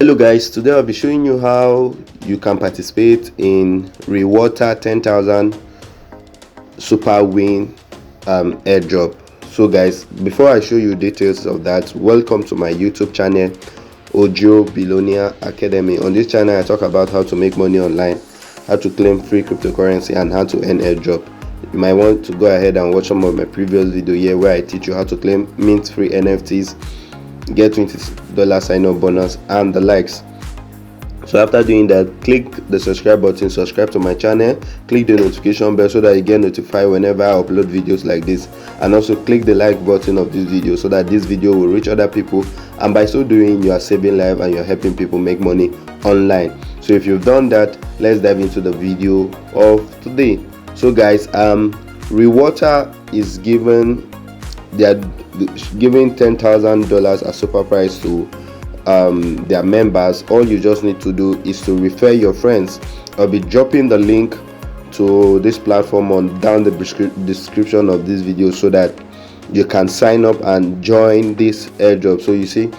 Hello guys, today I'll be showing you how you can participate in Rewater 10,000 super win airdrop. So guys, before I show you details of that, welcome to my YouTube channel, Ojio Billionaire Academy. On this channel I talk about how to make money online, how to claim free cryptocurrency, and how to earn airdrop. You might want to go ahead and watch some of my previous video here where I teach you how to claim mint free NFTs, get $20 sign up bonus, and the likes. So after doing that, click the subscribe button, subscribe to my channel, click the notification bell so that you get notified whenever I upload videos like this, and also click the like button of this video so that this video will reach other people, and by so doing you are saving lives and you're helping people make money online. So if you've done that, let's dive into the video of today. So guys, Rewater is giving $10,000 as super prize to their members. All you just need to do is to refer your friends. I'll be dropping the link to this platform on down the description of this video so that you can sign up and join this airdrop. So you see,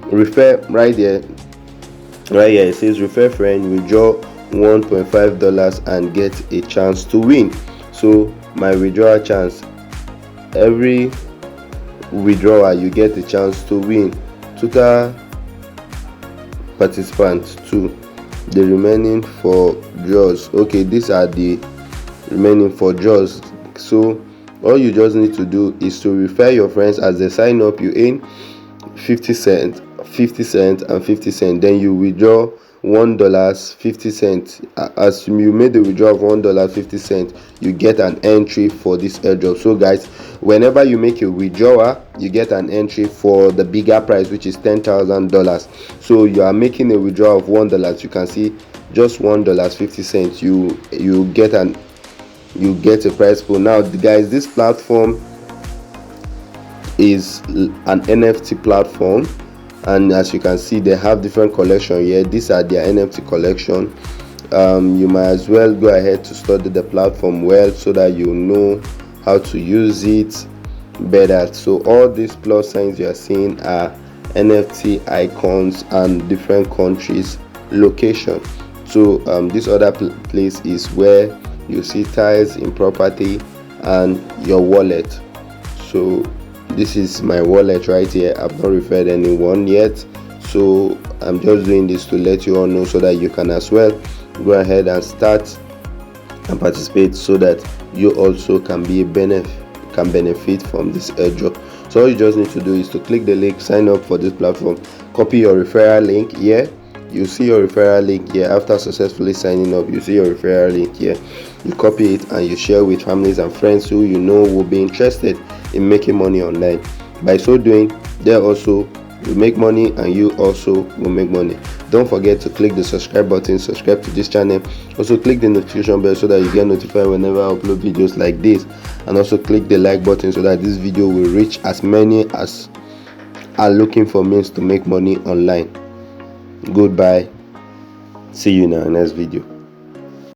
refer right here, it says refer friend, withdraw $1.5 and get a chance to win. So my withdrawal chance, every withdrawal you get a chance to win. Total participants 2, the remaining 4 draws. Okay, these are the remaining 4 draws. So all you just need to do is to refer your friends. As they sign up, you earn 50 cents, 50 cents, and 50 cents. Then you withdraw $1.50. As you made the withdrawal of $1.50, you get an entry for this airdrop. So guys, whenever you make a withdrawal, you get an entry for the bigger prize, which is $10,000. so you are making a withdrawal of $1. You can see just $1.50. you get a prize pool. Now guys, this platform is an NFT platform, and as you can see, they have different collection here. These are their NFT collection. You might as well go ahead to study the platform well so that you know how to use it better. So all these plus signs you are seeing are NFT icons and different countries location. So this other place is where you see tiles in property and your wallet. So this is my wallet right here. I've not referred anyone yet, so I'm just doing this to let you all know so that you can as well go ahead and start and participate so that you also can benefit from this airdrop. So all you just need to do is to click the link, sign up for this platform, copy your referral link here. You see your referral link here. After successfully signing up, you see your referral link here. You copy it and you share with families and friends who you know will be interested in making money online. By so doing, they also will make money and you also will make money. Don't forget to click the subscribe button, subscribe to this channel. Also click the notification bell so that you get notified whenever I upload videos like this, and also click the like button so that this video will reach as many as are looking for means to make money online. Goodbye, see you in our next video.